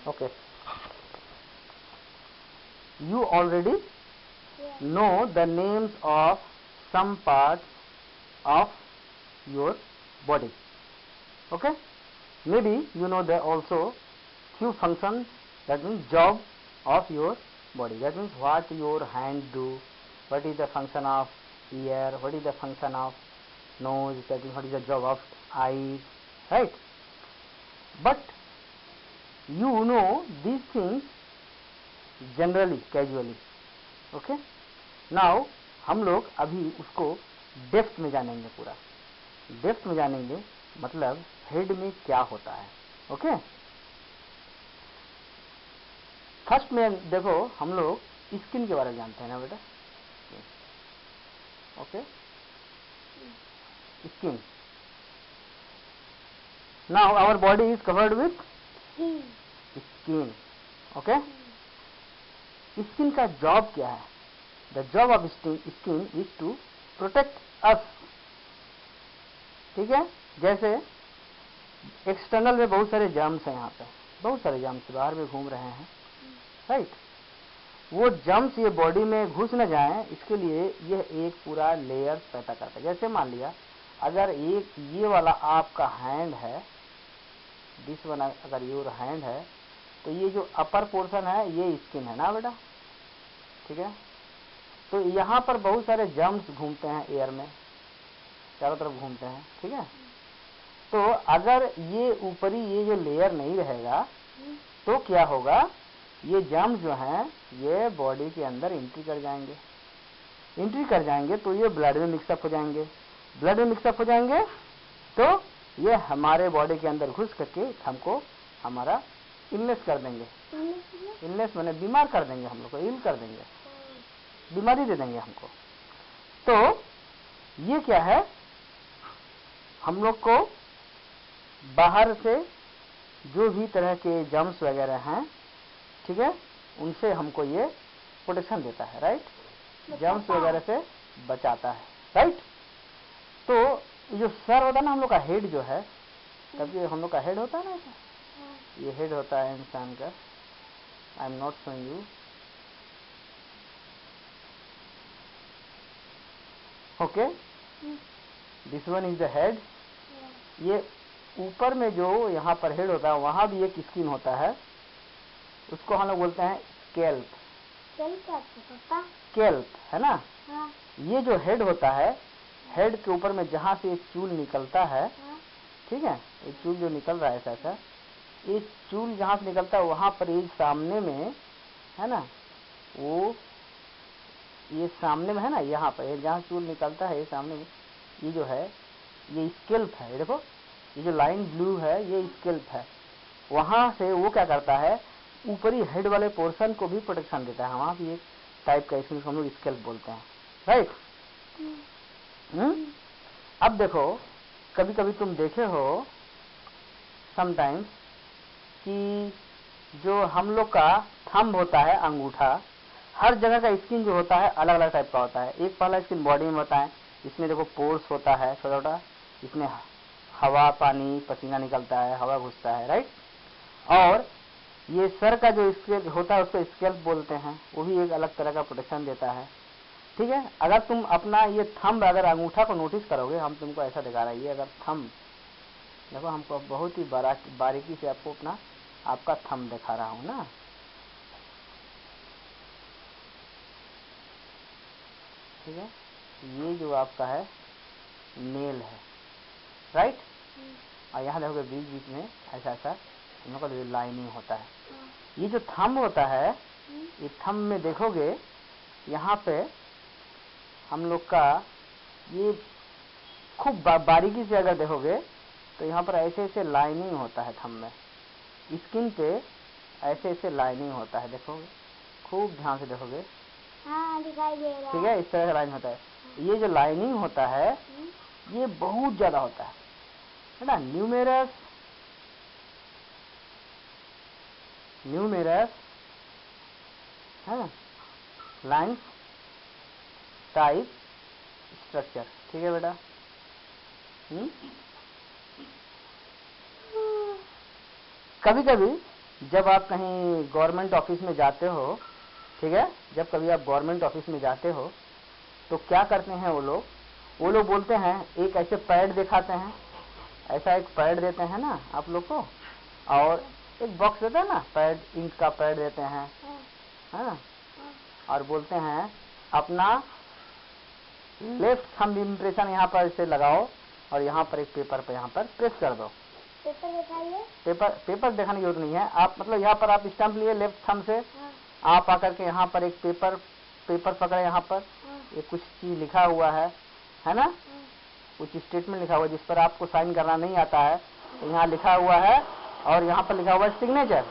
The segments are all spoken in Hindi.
Okay. You already know the names of some parts of your body. Okay. Maybe you know there also few functions, that means job of your body. That means what your hand do, what is the function of ear, what is the function of nose, that means what is the job of eyes, right? But you know these things generally, casually. Okay. Now हम लोग अभी उसको डेप्थ में जानेंगे, पूरा डेप्थ में जानेंगे, मतलब हेड में क्या होता है. ओके. फर्स्ट में देखो हम लोग स्किन के बारे में जानते हैं ना बेटा. Okay. Skin. Now our body is covered with skin. Okay. Skin का जॉब क्या है? The job of skin is to protect us. ठीक है. जैसे एक्सटर्नल में बहुत सारे जर्म्स हैं, यहाँ पे बहुत सारे जर्म्स बाहर में घूम रहे हैं, राइट. वो जर्म्स ये बॉडी में घुस न जाएं, इसके लिए यह एक पूरा लेयर पैदा करता है. जैसे मान लिया अगर एक ये वाला आपका हैंड है, दिस वन अगर योर हैंड है, तो ये जो अपर पोर्शन है ये स्किन है ना बेटा. ठीक है. तो यहाँ पर बहुत सारे जर्म्स घूमते हैं, एयर में चारों तरफ घूमते हैं. ठीक है. तो अगर ये ऊपरी ये जो लेयर नहीं रहेगा तो क्या होगा, ये जर्म्स जो हैं ये बॉडी के अंदर एंट्री कर जाएंगे. एंट्री कर जाएंगे तो ये ब्लड में मिक्सअप हो जाएंगे. ब्लड में मिक्सअप हो जाएंगे तो ये हमारे बॉडी के अंदर घुस करके हमको हमारा इलनेस कर देंगे. इलनेस माने बीमार कर देंगे, हम लोग को इल कर देंगे, बीमारी दे देंगे हमको. तो ये क्या है, हम लोग को बाहर से जो भी तरह के जर्म्स वगैरह हैं, ठीक है, उनसे हमको ये प्रोटेक्शन देता है, राइट. जर्म्स वगैरह से बचाता है, राइट. तो जो सर होता है ना हम लोग का, हेड जो है, तब ये हम लोग का हेड होता है ना, ये हेड होता है इंसान का. I am not showing you. Okay. This one is the head. ये ऊपर में जो यहाँ पर हेड होता है वहां भी एक स्किन होता है, उसको हम लोग बोलते हैं स्कैल्प. स्कैल्प है ना. हाँ. ये जो हेड होता है, हेड के ऊपर में जहाँ से एक चूल निकलता है, हाँ. ठीक है, एक चूल जो निकल रहा है ऐसा, ये चूल जहाँ से निकलता है वहां पर ये सामने में है ना, वो ये सामने में है ना, यहाँ पर जहाँ चूल निकलता है ये सामने में, ये जो है ये स्कैल्प है. ये देखो ये जो लाइन ब्लू है ये स्कैल्प है. वहां से वो क्या करता है, ऊपरी हेड वाले पोर्शन को भी प्रोटेक्शन देता है. वहां भी एक टाइप का इसमें हम लोग स्कैल्प बोलते हैं, राइट. अब देखो कभी कभी तुम देखे हो समटाइम्स कि जो हम लोग का थंब होता है, अंगूठा, हर जगह का स्किन जो होता है अलग अलग टाइप का होता है. एक पहला स्किन बॉडी में होता है, इसमें देखो पोर्स होता है छोटा छोटा, इसमें हवा पानी पसीना निकलता है, हवा घुसता है, राइट. और ये सर का जो स्कैल्प होता है उसको स्कैल्प बोलते हैं, वो भी एक अलग तरह का प्रोटेक्शन देता है. ठीक है. अगर तुम अपना ये थंब अगर अंगूठा को नोटिस करोगे, हम तुमको ऐसा दिखा रहा है, ये अगर थंब देखो, हमको बहुत ही बारीकी से आपको अपना आपका थंब दिखा रहा हूं ना. ठीक है. ये जो आपका है नेल है, राइट. और यहाँ देखोगे बीच बीच में ऐसा ऐसा हम लोग का जो लाइनिंग होता है. ये जो थंब होता है, ये थंब में देखोगे यहाँ पे हम लोग का ये खूब बारीकी से अगर देखोगे तो यहाँ पर ऐसे ऐसे लाइनिंग होता है थंब में, स्किन पे ऐसे ऐसे लाइनिंग होता है. देखोगे खूब ध्यान से देखोगे, हाँ दिखाई दे रहा है. ठीक है. इस तरह का लाइन होता है. ये जो लाइनिंग होता है ये बहुत ज्यादा होता है ना. न्यूमेरस है ना, लाइन्स टाइप स्ट्रक्चर. ठीक है बेटा. कभी कभी जब आप कहीं गवर्नमेंट ऑफिस में जाते हो, ठीक है, जब कभी आप गवर्नमेंट ऑफिस में जाते हो तो क्या करते हैं वो लोग बोलते हैं, एक ऐसे पैड दिखाते हैं, ऐसा एक पैड देते हैं ना आप लोग को, और एक बॉक्स देता है ना पैड, इंक का पैड देते हैं, हाँ, और बोलते हैं अपना लेफ्ट थंब इम्प्रेशन यहाँ पर इसे लगाओ और यहाँ पर एक पेपर पे यहाँ पर प्रेस कर दो। पेपर दिखाइए। पेपर दिखाने की जरूरत नहीं है, आप मतलब यहाँ पर आप स्टैंप लिए लेफ्ट थंब से, आप आकर के यहाँ पर एक पेपर पकड़े, यहाँ पर ये कुछ चीज लिखा हुआ है ना, कुछ स्टेटमेंट लिखा हुआ है जिस पर आपको साइन करना नहीं आता है, तो यहाँ लिखा हुआ है और यहाँ पर लिखा हुआ है सिग्नेचर।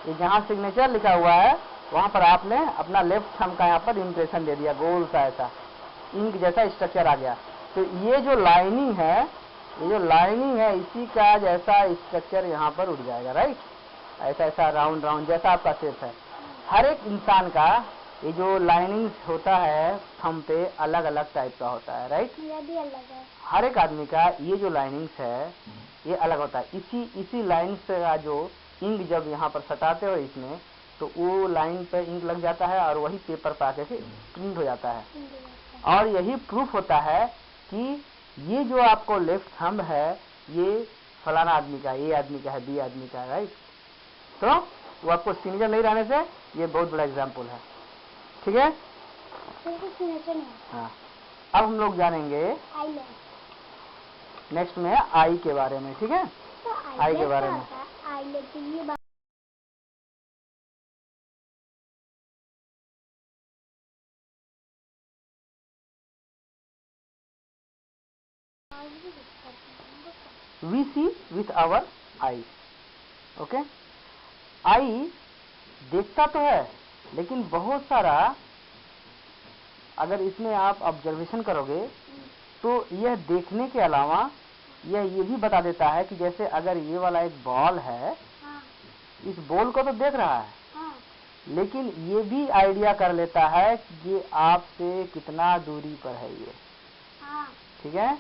ये जहाँ सिग्नेचर लिखा हुआ है वहाँ पर आपने अपना लेफ्ट थंब का यहाँ पर इम्प्रेशन दे दिया, गोल सा ऐसा इंक जैसा स्ट्रक्चर आ गया। तो ये जो लाइनिंग है इसी का जैसा स्ट्रक्चर यहाँ पर उठ जाएगा, राइट। ऐसा ऐसा राउंड जैसा आपका शेप है। हर एक इंसान का ये जो लाइनिंग होता है थंब पे अलग अलग टाइप का होता है, राइट। ये भी अलग है। हर एक आदमी का ये जो लाइनिंग्स है ये अलग होता है। इसी लाइन्स का जो इंक जब यहाँ पर सटाते हो इसमें, तो वो लाइन पे इंक लग जाता है और वही पेपर पे आके प्रिंट हो जाता है। और यही प्रूफ होता है कि ये जो आपको लेफ्ट थंब है ये फलाना आदमी का, ए आदमी का है, बी आदमी का है, राइट। तो वो आपको सिग्नेचर नहीं रहने से ये बहुत बड़ा एग्जाम्पल है, ठीक है। हाँ, अब हम लोग जानेंगे नेक्स्ट में आई के बारे में, ठीक है। तो आई के बारे में we see with our eyes, okay. Eye देखता तो है लेकिन बहुत सारा, अगर इसमें आप ऑब्जर्वेशन करोगे तो यह देखने के अलावा यह ये भी बता देता है कि जैसे अगर ये वाला एक बॉल है, इस बॉल को तो देख रहा है, लेकिन ये भी आइडिया कर लेता है कि ये आपसे कितना दूरी पर है ये, ठीक है।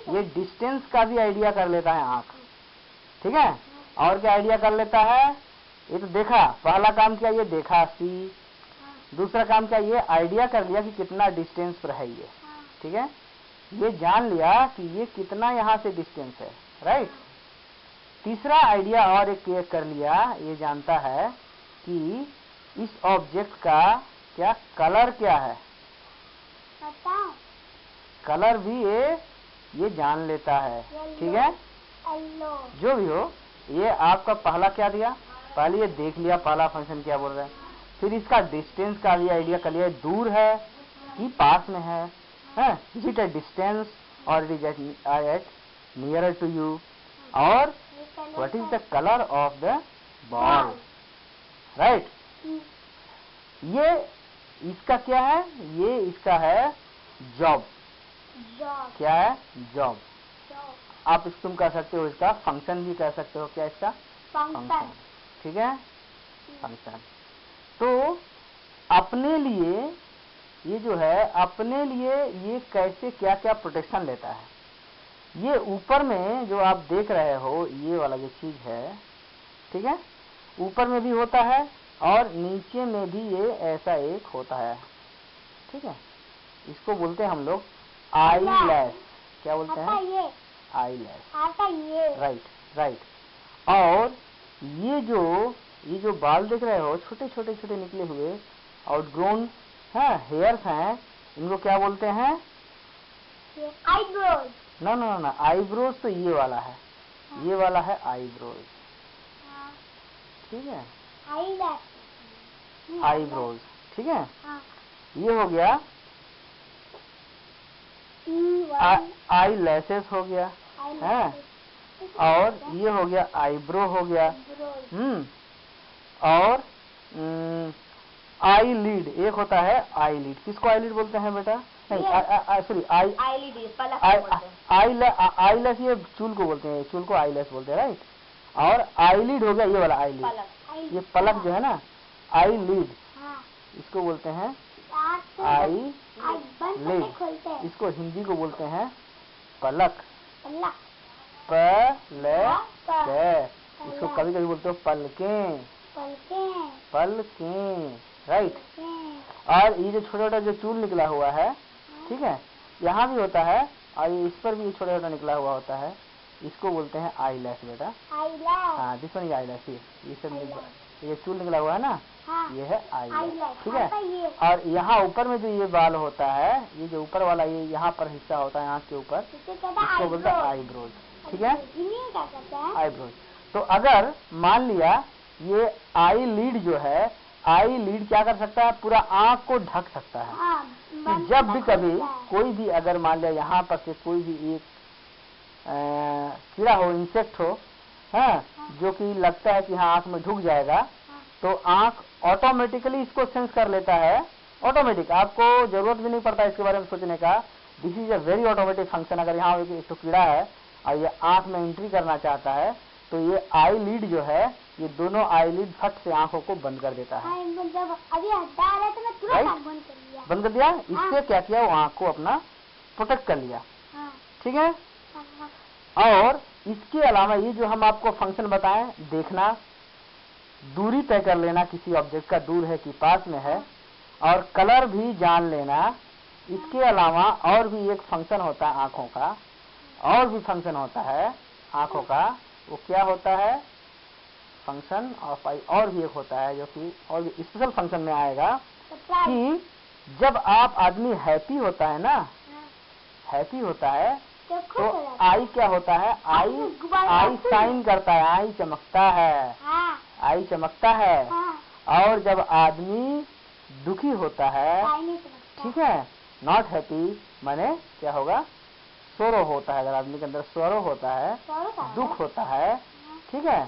ये डिस्टेंस का भी आइडिया कर लेता है आंख, ठीक है। और क्या आइडिया कर लेता है, ये तो देखा, पहला काम क्या, ये देखा सी, दूसरा काम क्या, ये आइडिया कर लिया कि कितना डिस्टेंस पर है ये, ठीक है। ये जान लिया कि ये कितना यहाँ से डिस्टेंस है, राइट। तीसरा आइडिया और एक कर लिया, ये जानता है कि इस ऑब्जेक्ट का क्या कलर क्या है, कलर भी ये जान लेता है, ठीक है। जो भी हो, ये आपका पहला क्या दिया, पहले ये देख लिया, पहला फंक्शन क्या बोल रहा है, फिर इसका डिस्टेंस का भी आइडिया कर लिया, दूर है कि पास में है, इज इट ए डिस्टेंस और it is at nearer to you, और what is the colour of the ball, right. ये इसका क्या है, ये इसका है जॉब, क्या है, जॉब। आप तुम कह सकते हो इसका फंक्शन भी कह सकते हो, क्या इसका फंक्शन, ठीक है, फंक्शन। तो अपने लिए ये जो है, अपने लिए ये कैसे क्या क्या प्रोटेक्शन लेता है, ये ऊपर में जो आप देख रहे हो ये वाला जो चीज है, ठीक है, ऊपर में भी होता है और नीचे में भी ये ऐसा एक होता है, ठीक है। इसको बोलते हैं हम लोग आई लैश, क्या बोलते हैं, आई लैश, राइट। और ये जो बाल देख रहे हो, छोटे छोटे निकले हुए आउटग्रोन हेयर्स हैं, इनको क्या बोलते हैं, आईब्रोज। ना, आईब्रोज तो ये वाला है, ये वाला है आईब्रोज, ठीक है, आईब्रोज, ठीक है। ये हो गया आई लैसेस हो गया है, और ये हो गया आईब्रो हो गया, और आई लीड एक होता है, आई लीड, किसको आई लीड बोलते हैं बेटा, नहीं सॉरी आई लेस, ये चूल को बोलते हैं, चूल को आई लेस बोलते हैं, राइट। और आई लीड हो गया ये वाला आई लीड, ये पलक जो है ना, आई लीड, इसको बोलते हैं आई लीड, इसको हिंदी को बोलते हैं पलक, इसको कभी कभी बोलते हो पलकें, पलकें, पलकें, राइट। पलकें। और ये जो छोटा छोटा जो चूल निकला हुआ है, ठीक है, यहाँ भी होता है और ये इस पर भी छोटा छोटा निकला हुआ होता है, इसको बोलते हैं आई लैश बेटा। eyelash। हाँ, दिस वन आई लैश, ये सब eyelash। ये चूल निकला हुआ है ना, हाँ। ये है आई लैश, eyelash। ठीक है। आता ये। और यहाँ ऊपर में जो ये बाल होता है, ये जो ऊपर वाला ये यहाँ पर हिस्सा होता है आँख के ऊपर, इसे कहते हैं इसको बोलते हैं eyebrow। आईब्रोज, ठीक है, इन्हीं क्या कहते हैं? आईब्रोज। तो अगर मान लिया ये आई लीड जो है, आई लीड क्या कर सकता है, पूरा आँख को ढक सकता है। हाँ, कि जब भी कभी कोई भी अगर मान लिया यहाँ पर से कोई भी एक कीड़ा हो, इंसेक्ट हो, हाँ, जो कि लगता है कि हाँ आँख में ढुक जाएगा, तो आँख ऑटोमेटिकली इसको सेंस कर लेता है। ऑटोमेटिक, आपको जरूरत भी नहीं पड़ता इसके बारे में सोचने का। This is a very automatic function. अगर यहाँ एक तो कीड़ा है और ये आँख में एंट्री करना चाहता है, तो ये आई लीड जो है, ये दोनों आई लीड फट से आंखों को बंद कर देता है। जब अभी हटा आ रहा था मैं तुरंत आँख बंद कर लिया। बंद कर दिया, इससे क्या किया, वो आँख को अपना प्रोटेक्ट कर लिया, ठीक है। और इसके अलावा ये जो हम आपको फंक्शन बताएं, देखना, दूरी तय कर लेना किसी ऑब्जेक्ट का, दूर है कि पास में है, और कलर भी जान लेना। इसके अलावा और भी एक फंक्शन होता है आंखों का, और भी फंक्शन होता है आंखों का। वो क्या होता है, फंक्शन ऑफ आई, और भी एक होता है जो कि और भी स्पेशल फंक्शन में आएगा, कि जब आप आदमी हैप्पी होता है ना, हैप्पी होता है, तो आई क्या होता है, आई शाइन करता है, आई चमकता है, आई चमकता है। और जब आदमी दुखी होता है, ठीक है, नॉट हैप्पी, माने क्या होगा, सोरो होता है। अगर आदमी के अंदर सोरो होता है, दुख होता है, ठीक है,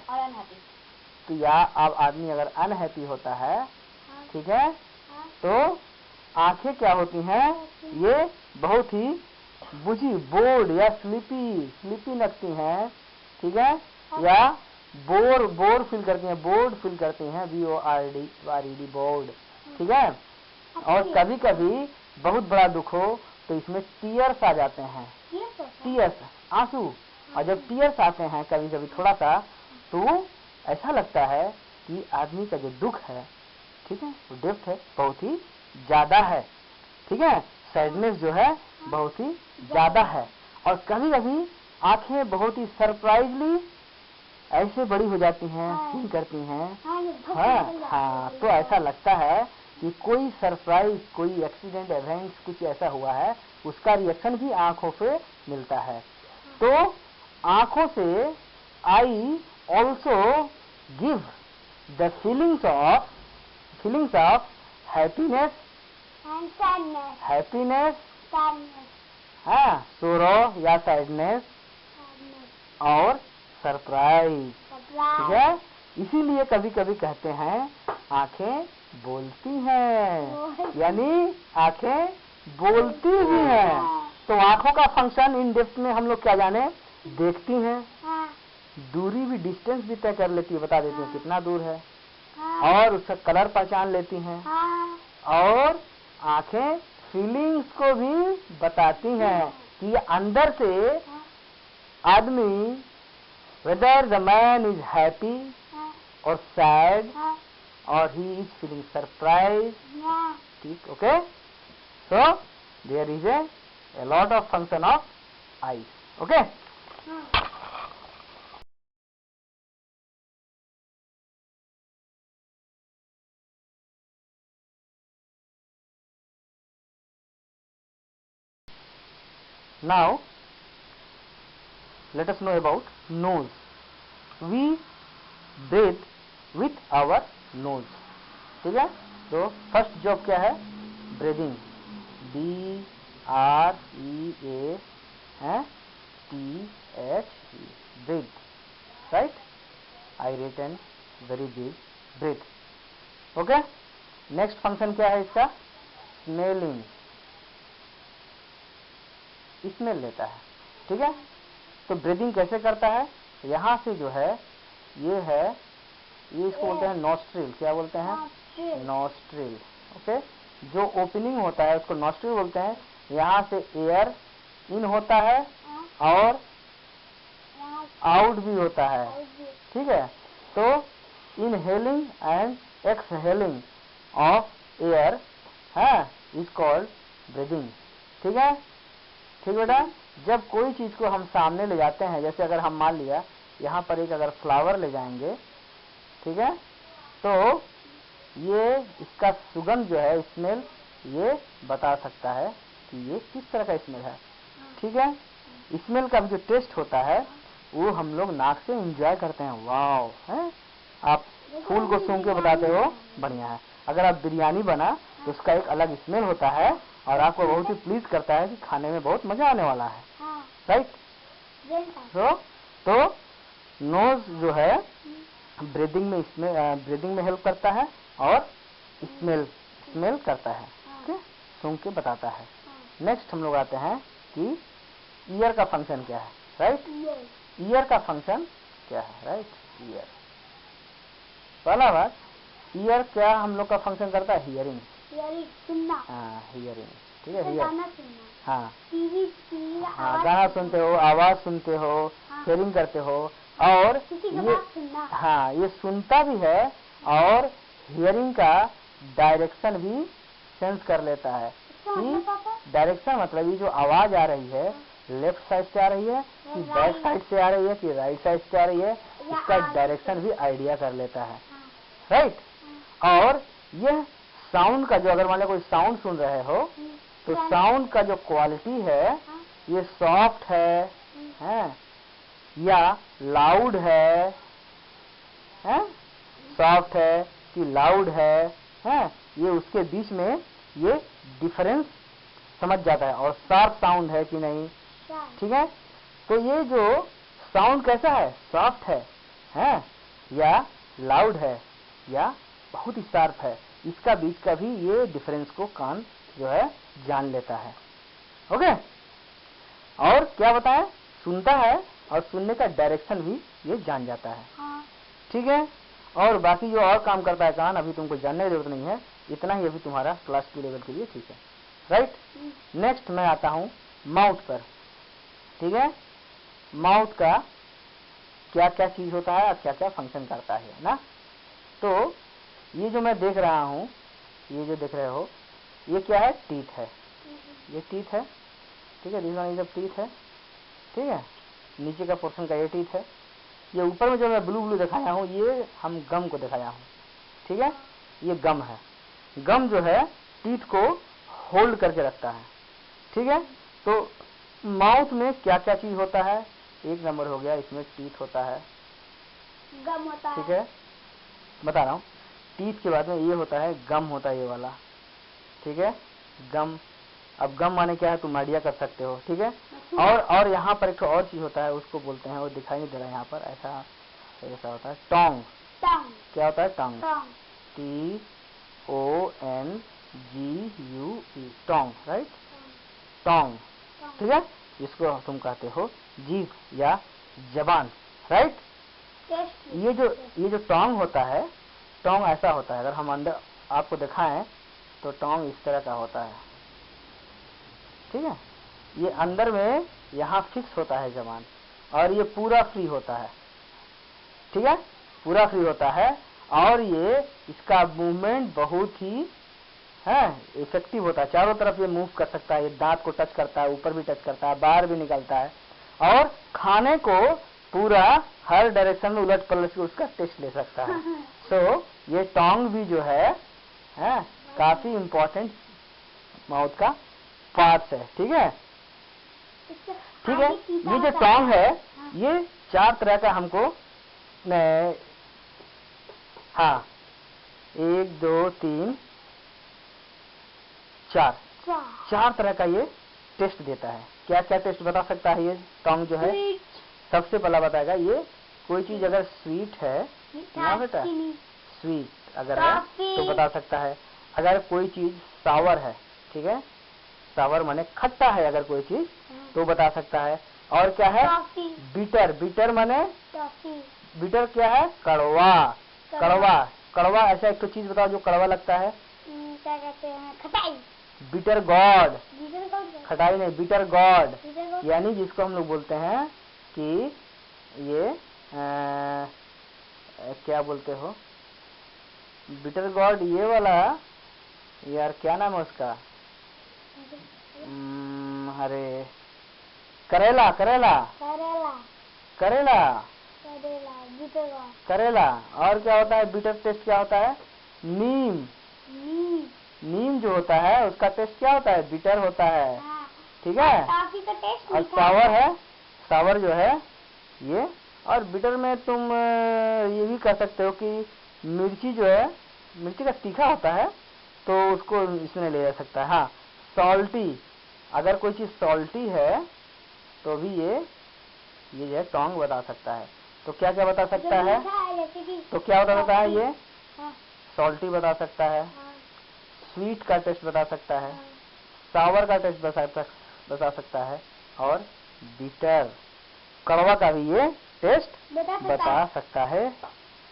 तो या अब आदमी अगर अनहैप्पी होता है, ठीक है, तो आंखें क्या होती हैं, ये बहुत ही बुझी, बोर्ड या स्लीपी लगती हैं, ठीक है, या बोर फील करती हैं, बोर्ड फील करती हैं, BORD, बोर्ड, ठीक है। और कभी कभी बहुत बड़ा दुख हो तो इसमें टीयर्स आ जाते हैं, टीयर्स, आंसू। और जब टीयर्स आते हैं कभी कभी थोड़ा सा, तो ऐसा लगता है कि आदमी का जो दुख है, ठीक है, वो डेप्थ है, बहुत ही ज्यादा है, ठीक है, सैडनेस जो है बहुत ही ज्यादा है। और कभी कभी आंखें बहुत ही सरप्राइजली ऐसे बड़ी हो जाती हैं, फील करती हैं, हाँ, तो ऐसा लगता है कि कोई सरप्राइज, कोई एक्सीडेंट इवेंट कुछ ऐसा हुआ है, उसका रिएक्शन भी आंखों पे मिलता है। तो आंखों से I also give the feelings of happiness, हाँ, सोरो या सैडनेस, और सरप्राइज, ठीक है। इसीलिए कभी कभी कहते हैं आंखें बोलती हैं, यानी आंखें बोलती भी हैं। तो आंखों का फंक्शन इन डेप्थ में हम लोग क्या जाने, देखती हैं, दूरी भी, डिस्टेंस भी तय कर लेती है, बता देती है कितना दूर है, और उसका कलर पहचान लेती हैं, और आंखें फीलिंग्स को भी बताती हैं कि अंदर से आदमी, whether the man is happy or sad or he is feeling surprised, ठीक, okay. So there is a lot of function of eyes, okay. Now let us know about nose. We breathe with our nose, ठीक है। तो फर्स्ट जॉब क्या है, breathing, BREATHE, breathe, right, I written very big, breathe, okay. Next function क्या है इसका, स्मेलिंग, स्मेल लेता है, ठीक है। तो ब्रीदिंग कैसे करता है, यहाँ से जो है, ये है, ये इसको बोलते हैं नॉस्ट्रिल, क्या बोलते हैं, नॉस्ट्रिल, ओके। जो ओपनिंग होता है उसको नॉस्ट्रिल बोलते हैं। यहाँ से एयर इन होता है और आउट भी होता है, ठीक है। तो inhaling and exhaling of air है इज कॉल्ड ब्रीदिंग। ठीक है, ठीक बेटा। जब कोई चीज को हम सामने ले जाते हैं, जैसे अगर हम मान लिया यहाँ पर एक अगर फ्लावर ले जाएंगे, ठीक है, तो ये इसका सुगंध जो है, स्मेल, ये बता सकता है कि ये किस तरह का स्मेल है। ठीक है, स्मेल का जो टेस्ट होता है वो हम लोग नाक से एंजॉय करते हैं। वाव है, आप फूल को सूंघ के बताते हो, बढ़िया है। अगर आप बिरयानी बना तो उसका एक अलग स्मेल होता है और आपको बहुत ही प्लीज करता है कि खाने में बहुत मजा आने वाला है, राइट। तो नोज जो है ब्रीदिंग में हेल्प करता है और स्मेल करता है, सूंघ के बताता है। नेक्स्ट हम लोग आते हैं कि ईयर का फंक्शन क्या है, राइट। ईयर का फंक्शन क्या है, राइट। ईयर, पहला बात, ईयर क्या हम लोग का फंक्शन करता है, हियरिंग, सुनना। हाँ, हियरिंग, ठीक है। गाना सुनना, हाँ, टीवी, हाँ, गाना सुनते हो, आवाज सुनते हो, हियरिंग करते हो, और ये सुनना। हाँ, ये सुनता भी है और हियरिंग का डायरेक्शन भी सेंस कर लेता है कि डायरेक्शन मतलब ये जो आवाज आ रही है लेफ्ट साइड से आ रही है कि बैक साइड से आ रही है कि राइट साइड से आ रही है, इसका डायरेक्शन भी आइडिया कर लेता है, राइट। और यह साउंड का जो, अगर मान लो कोई साउंड सुन रहे हो तो साउंड का जो क्वालिटी है ये सॉफ्ट है या लाउड है, सॉफ्ट है कि लाउड है, ये उसके बीच में ये डिफरेंस समझ जाता है। और शार्प साउंड है कि नहीं, ठीक है। तो ये जो साउंड कैसा है, सॉफ्ट है या लाउड है या बहुत ही शार्प है, इसका बीच का भी ये डिफरेंस को कान जो है जान लेता है। ओके, और क्या बताएं, सुनता है और सुनने का डायरेक्शन भी ये जान जाता है, ठीक है। और बाकी जो और काम करता है कान, अभी तुमको जानने की जरूरत नहीं है, इतना ही अभी तुम्हारा क्लास 2 लेवल के लिए, ठीक है, राइट। नेक्स्ट मैं आता हूँ माउथ पर, ठीक है। माउथ का क्या क्या चीज होता है और क्या क्या फंक्शन करता है ना। तो ये जो मैं देख रहा हूँ, ये जो देख रहे हो, ये क्या है, टीथ है, ये टीथ है, ठीक है। ये सब टीथ है, ठीक है। नीचे का पोर्शन का ये टीथ है। ये ऊपर में जो मैं ब्लू दिखाया हूँ, ये हम गम को दिखाया हूँ, ठीक है। ये गम है। गम जो है टीथ को होल्ड करके रखता है, ठीक है। तो माउथ में क्या क्या चीज होता है, एक नंबर हो गया, इसमें टीथ होता है, गम होता है, ठीक है, बता रहा हूँ। टीथ के बाद में ये होता है, गम होता है ये वाला, ठीक है, गम। अब गम माने क्या है तुम आइडिया कर सकते हो, ठीक है। और यहाँ पर एक और चीज होता है, उसको बोलते हैं, वो दिखाई नहीं दे रहा है यहाँ पर, ऐसा होता है, टोंग। क्या होता है, टोंग, TONGUE, टोंग, राइट, टोंग, ठीक है। जिसको तुम कहते हो जीभ या जबान, राइट। ये जो टोंग होता है, टोंग ऐसा होता है, अगर हम अंदर आपको दिखाएं तो टोंग इस तरह का होता है, ठीक है। ये अंदर में यहाँ फिक्स होता है जबान, और ये पूरा फ्री होता है, ठीक है, पूरा फ्री होता है। और ये इसका मूवमेंट बहुत ही इफेक्टिव होता है, चारों तरफ ये मूव कर सकता है, ये दांत को टच करता है, ऊपर भी टच करता है, बाहर भी निकलता है, और खाने को पूरा हर डायरेक्शन में उलट पलट के उसका टेस्ट ले सकता है। सो ये टोंग भी जो है काफी इम्पोर्टेंट माउथ का पार्ट है, ठीक है, ठीक है। ये जो टोंग है ये 4 तरह का हमको, हाँ, 1 2 3 4 तरह का ये टेस्ट देता है। क्या क्या टेस्ट बता सकता है ये टोंग जो है, सबसे पहला बताएगा ये, कोई चीज अगर स्वीट है ना बेटा, स्वीट अगर है तो बता सकता है। अगर कोई चीज सावर है, ठीक है, सावर माने खट्टा है अगर कोई चीज, तो बता सकता है। और क्या है, बिटर, बिटर माने, बिटर क्या है, कड़वा, कड़वा ऐसा एक तो चीज बताओ जो कड़वा लगता है, क्या कहते हैं, खटाई, बिटर गॉड, खटाई नहीं, बिटर गॉड, यानी जिसको हम लोग बोलते हैं कि ये क्या बोलते हो, बिटर गॉर्ड ये वाला, यार क्या नाम है उसका, अरे करेला करेला करेला करेला करेला बीटेगा करेला। और क्या होता है बिटर टेस्ट क्या होता है, नीम। नीम। नीम जो होता है उसका टेस्ट क्या होता है, बिटर होता है। हाँ। ठीक है। टॉफी का टेस्ट और सावर है, सावर जो है ये। और बिटर में तुम ये भी कह सकते हो कि मिर्ची जो है, मिर्ची का तीखा होता है तो उसको इसमें ले जा सकता है। हाँ, सॉल्टी, अगर कोई चीज सॉल्टी है तो भी ये जो है टोंग बता सकता है। तो क्या क्या बता सकता है, जैसे कि तो क्या बता सकता है ये, हाँ। सॉल्टी बता सकता है, हाँ। स्वीट का टेस्ट बता सकता है, हाँ। सावर का टेस्ट बता सकता है, और बिटर कड़वा का भी ये टेस्ट बता सकता है,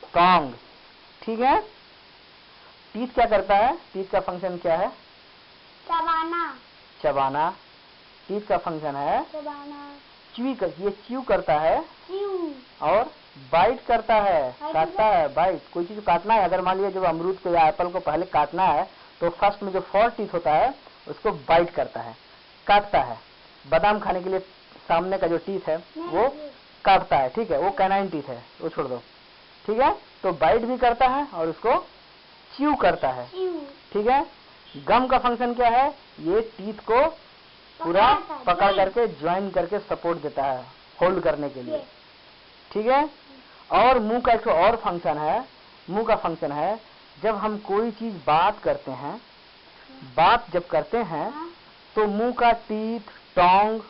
टोंग। ठीक है। टीथ क्या करता है, टीथ का फंक्शन क्या है, चबाना। चबाना। टीथ का फंक्शन है चबाना। ये च्यू करता है, और बाइट करता है, काटता है, बाइट। कोई चीज काटना है, अगर मान लिया जब अमरूद को या एप्पल को पहले काटना है तो फर्स्ट में जो 4 टीथ होता है उसको बाइट करता है, काटता है। बादाम खाने के लिए सामने का जो टीथ है वो काटता है, ठीक है, वो कैनाइन टीथ है, वो छोड़ दो। ठीक है, तो बाइट भी करता है और उसको च्यू करता है। ठीक है। गम का फंक्शन क्या है, ये टीथ को पूरा पकड़ करके ज्वाइन करके सपोर्ट देता है, होल्ड करने के लिए। ठीक है। और मुंह का एक और फंक्शन है, मुंह का फंक्शन है जब हम कोई चीज बात करते हैं, बात जब करते हैं तो मुंह का टीथ, टोंग,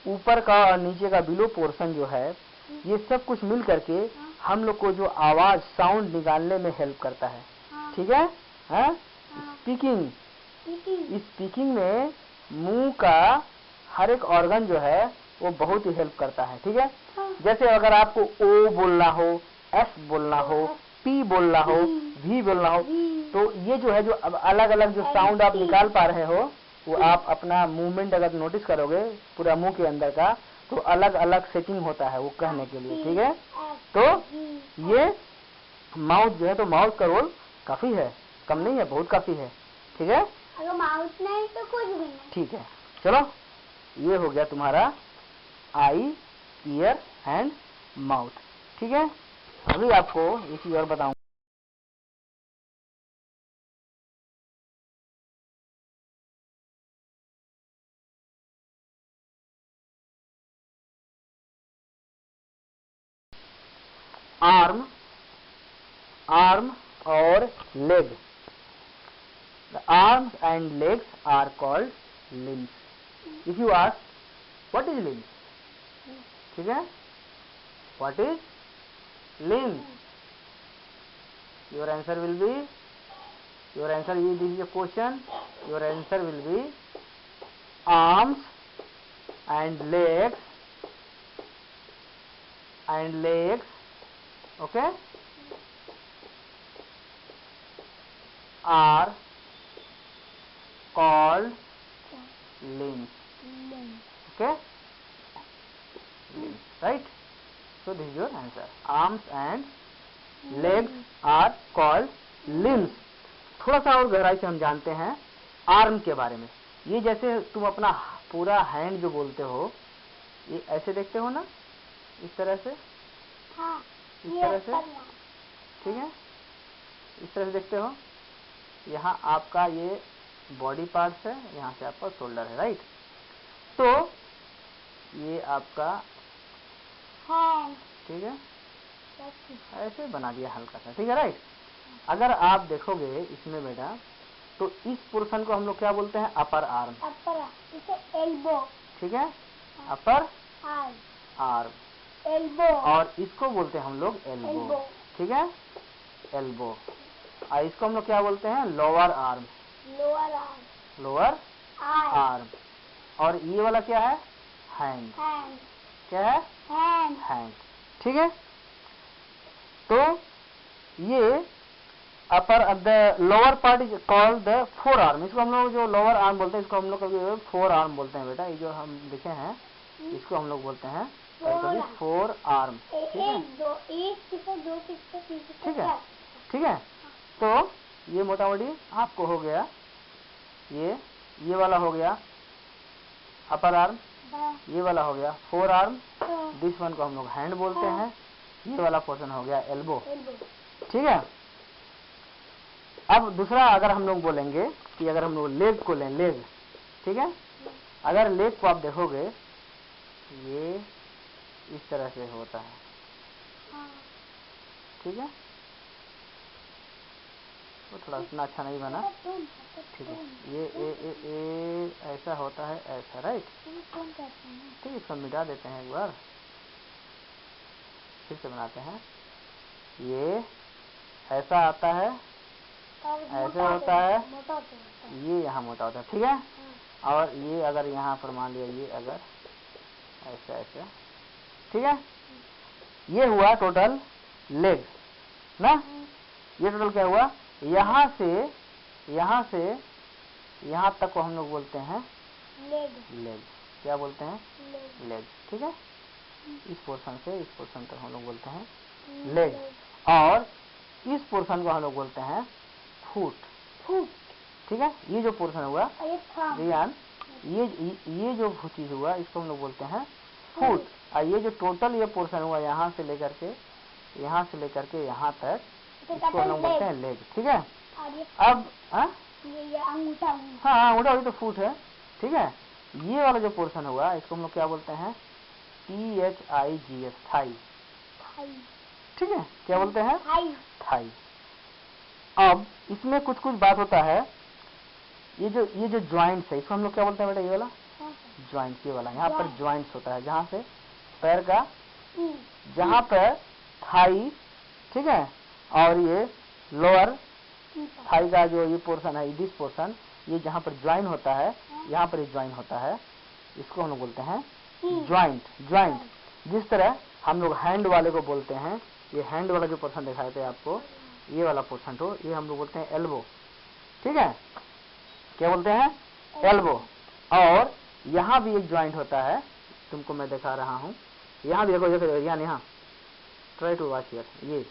ऊपर का और नीचे का बिलो पोर्शन जो है, ये सब कुछ मिल करके हम लोग को जो आवाज साउंड निकालने में हेल्प करता है। ठीक है। स्पीकिंग, स्पीकिंग में मुंह का हर एक ऑर्गन जो है वो बहुत ही हेल्प करता है। ठीक है। जैसे अगर आपको ओ बोलना हो, एस बोलना हो, पी बोलना हो, भी बोलना हो, तो ये जो है जो अलग अलग जो साउंड आप निकाल पा रहे हो, वो आप अपना मूवमेंट अगर नोटिस करोगे पूरा मुंह के अंदर का, तो अलग अलग सेटिंग होता है वो कहने के लिए। ठीक है। तो ये माउथ जो है, तो माउथ का रोल काफी है, कम नहीं है, बहुत काफी है। ठीक है। अगर माउथ नहीं तो कुछ भी नहीं। ठीक है, चलो ये हो गया तुम्हारा आई, ईयर एंड माउथ। ठीक है। अभी आपको एक चीज और बताऊं, आर्म, आर्म और leg. The arms and legs are called limbs. If you ask, what is limbs? ठीक है, what is limbs? Your answer will be, this is a question, your answer will be arms and legs, okay, are called limbs. Okay, limbs, right? So this is your answer. Arms and legs are called limbs. थोड़ा सा और गहराई से हम जानते हैं आर्म के बारे में। ये जैसे तुम अपना पूरा हैंड जो बोलते हो, ये ऐसे देखते हो ना, इस तरह से, हाँ, इस तरह से, ठीक है, इस तरह से देखते हो। यहाँ आपका ये बॉडी पार्ट्स है, यहाँ से आपका शोल्डर है, राइट। तो ये आपका हैंड, ठीक है, ऐसे बना दिया हल्का सा, ठीक है, राइट। अगर आप देखोगे इसमें बेटा, तो इस पोर्शन को हम लोग क्या बोलते हैं, अपर आर्म, अपर, इसे एल्बो, ठीक है, अपर आर्म, एल्बो, और इसको बोलते हैं हम लोग एल्बो, ठीक है, एल्बो। और इसको हम लोग क्या बोलते हैं, लोअर आर्म, लोअर आर्म। और ये वाला क्या है, हैंड, क्या है, हैंड, ठीक है। तो ये upper, the lower part is called the forearm. इसको हम लोग जो लोअर आर्म बोलते हैं, इसको हम लोग फोर आर्म बोलते हैं बेटा। ये जो हम लिखे हैं इसको हम लोग बोलते हैं कभी फोर आर्म। ठीक है, एक दो, एक किसे, दो किसे, तीन किसे, ठीक है, चार। ठीक है। तो ये मोटा मोटी आपको हो गया, ये वाला हो गया अपर आर्म, हाँ, ये वाला हो गया फोर आर्म, हाँ, दिस वन को हम लोग हैंड बोलते हैं, ये वाला पोर्शन हो गया एल्बो। elbow, ठीक है। अब दूसरा अगर हम लोग बोलेंगे कि अगर हम लोग लेग को लें, लेग, ठीक है, अगर लेग को आप देखोगे ये इस तरह से होता है। हाँ, ठीक है, वो थोड़ा इतना अच्छा नहीं बना। ठीक है, ये ऐसा होता है, ऐसा, राइट। ठीक है, इसको मिटा देते हैं एक बार, फिर से बनाते हैं। ये ऐसा आता है, ऐसे होता है, मोटा होता है। ये यहाँ मोटा होता है। ठीक है, हाँ, और ये अगर यहाँ पर मान लिया, ये अगर ऐसा ऐसा, ठीक है, ये हुआ टोटल लेग ना। ये टोटल क्या हुआ, यहाँ से यहाँ तक को हम लोग बोलते हैं लेग, लेग। क्या बोलते हैं, लेग, लेग। ठीक है, इस पोर्शन से इस पोर्शन तक हम लोग बोलते हैं लेग, और इस पोर्शन को हम लोग बोलते हैं फुट। फुट, ठीक है, ये जो पोर्शन हुआ ये था, रियान, ये जो चीज हुआ इसको हम लोग बोलते हैं फुट, और ये जो टोटल ये पोर्शन हुआ यहाँ से लेकर के यहाँ तक, इसको हम लोग बोलते हैं लेग। ठीक है, और ये अब ये अंगूठा, हाँ अंगूठा भी तो फुट है। ठीक है, ये वाला जो पोर्शन हुआ इसको हम लोग क्या बोलते हैं, THIGS, थाई। थाई, ठीक है, क्या बोलते हैं, थाई, थाई। अब इसमें कुछ बात होता है, ये जो ज्वाइंट्स है इसको हम लोग क्या बोलते हैं बेटा, ये वाला ज्वाइंट्स, ये वाला यहाँ पर ज्वाइंट्स होता है, जहाँ से पैर का, जहाँ पर थाई, ठीक है, और ये लोअर थाई का जो ये पोर्शन है, दिस पोर्शन, ये जहाँ पर ज्वाइन होता है, यहाँ पर ज्वाइन होता है, इसको हम लोग बोलते हैं ज्वाइंट। जिस तरह हम लोग हैंड वाले को बोलते हैं, ये हैंड वाला जो पोर्शन दिखाए थे आपको, ये वाला पोर्शन तो ये हम लोग बोलते हैं एल्बो। ठीक है, क्या बोलते हैं, एल्बो। और यहाँ भी एक ज्वाइंट होता है, तुमको मैं दिखा रहा हूँ, यहाँ भी देखो यहाँ ट्राई टू वॉच हियर, ये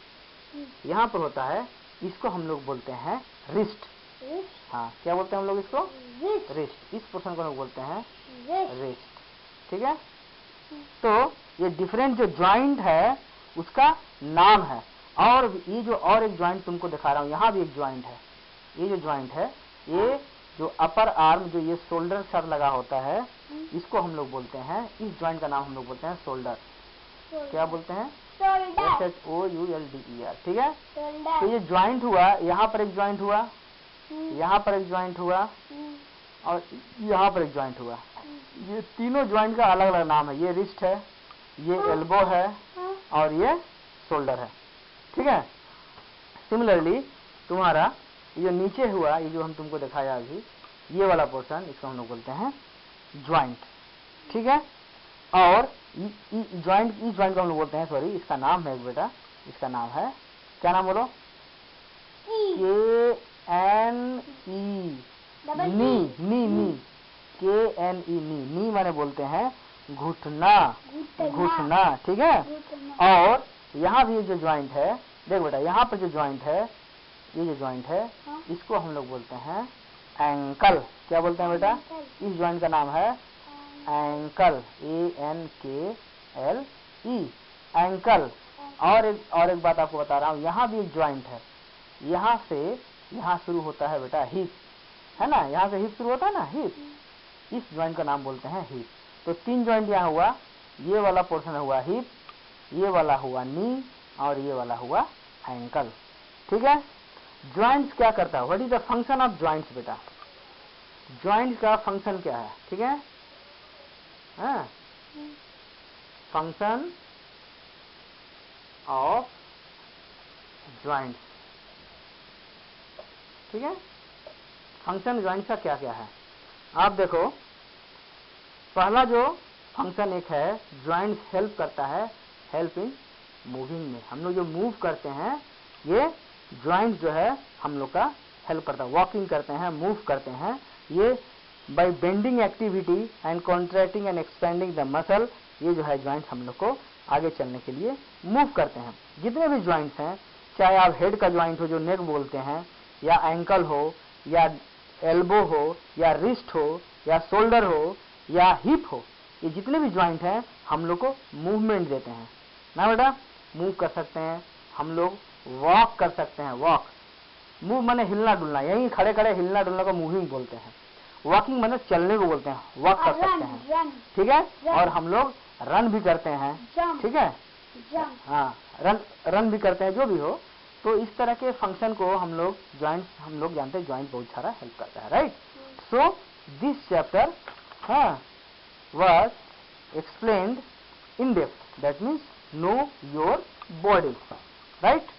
यहाँ पर होता है, इसको हम लोग बोलते हैं रिस्ट। हाँ, क्या बोलते हैं हम लोग इसको, रिस्ट। इस पोर्शन को हम लोग बोलते हैं रिस्ट। ठीक है, तो ये डिफरेंट जो ज्वाइंट है उसका नाम है। और ये जो और एक ज्वाइंट तुमको दिखा रहा हूँ, यहाँ भी एक ज्वाइंट है, ये जो ज्वाइंट है, ये जो अपर आर्म, जो ये शोल्डर सर लगा होता है, इसको हम लोग बोलते हैं, इस ज्वाइंट का नाम हम लोग बोलते हैं शोल्डर। क्या बोलते हैं, SHOULDER। ठीक है, तो ये ज्वाइंट हुआ, यहाँ पर एक ज्वाइंट हुआ, यहाँ पर एक ज्वाइंट हुआ, और यहाँ पर एक ज्वाइंट हुआ। ये तीनों ज्वाइंट का अलग अलग नाम है, ये रिस्ट है, ये एल्बो है, और ये शोल्डर है। ठीक है, सिमिलरली तुम्हारा ये नीचे हुआ, ये जो हम तुमको दिखाया अभी, ये वाला पोर्शन, इसको हम लोग बोलते हैं ज्वाइंट। ठीक है, और इस ज्वाइंट को हम लोग बोलते हैं, सॉरी इसका नाम है बेटा, इसका नाम है, क्या नाम बोलो, KNE, नी, KNE, नी माने बोलते हैं घुटना। ठीक है, और यहाँ भी जो ज्वाइंट है, देख बेटा यहाँ पर जो ज्वाइंट है, ये जो ज्वाइंट है, इसको हम लोग बोलते हैं एंकल। क्या बोलते हैं बेटा, इस ज्वाइंट का नाम है एंकल, ANKLE, एंकल। और एक बात आपको बता रहा हूँ, यहाँ भी एक ज्वाइंट है, यहाँ से यहाँ शुरू होता है बेटा हिप, है ना, यहाँ से हिप शुरू होता है ना, हिप, इस ज्वाइंट का नाम बोलते हैं हिप। तो तीन ज्वाइंट यहाँ हुआ, ये वाला पोर्शन हुआ हिप, ये वाला हुआ नी, और ये वाला हुआ एंकल। ठीक है, ज्वाइंट्स क्या करता है, what is the function of joints बेटा, ज्वाइंट्स का फंक्शन क्या है। ठीक है, फंक्शन ऑफ ज्वाइंट्स। ठीक है, फंक्शन ज्वाइंट्स का क्या क्या है, आप देखो। पहला जो फंक्शन एक है, ज्वाइंट्स हेल्प करता है, हेल्प इन मूविंग में। हम लोग जो मूव करते हैं, ये ज्वाइंट्स जो है हम लोग का हेल्प करता है, वॉकिंग करते हैं, मूव करते हैं, ये by bending activity and contracting and expanding the muscle, ये जो है ज्वाइंट्स हम लोग को आगे चलने के लिए मूव करते हैं। जितने भी ज्वाइंट्स हैं, चाहे आप हेड का ज्वाइंट हो जो नेक बोलते हैं, या एंकल हो, या एल्बो हो, या रिस्ट हो, या शोल्डर हो, या हिप हो, ये जितने भी ज्वाइंट हैं हम लोग को मूवमेंट देते हैं ना बेटा। मूव कर सकते हैं हम लोग, वॉक कर सकते हैं। वॉक, मूव माने हिलना डुलना, यही खड़े खड़े हिलना डुलना को मूविंग बोलते हैं। वॉकिंग माने चलने को बोलते हैं, वॉक कर सकते हैं, ठीक है। और हम लोग रन भी करते हैं, ठीक है। हाँ, रन भी करते हैं, जो भी हो। तो इस तरह के फंक्शन को हम लोग ज्वाइंट्स, हम लोग जानते हैं ज्वाइंट बहुत सारा हेल्प करता है, right. So this chapter was explained in depth, that means know your body, right.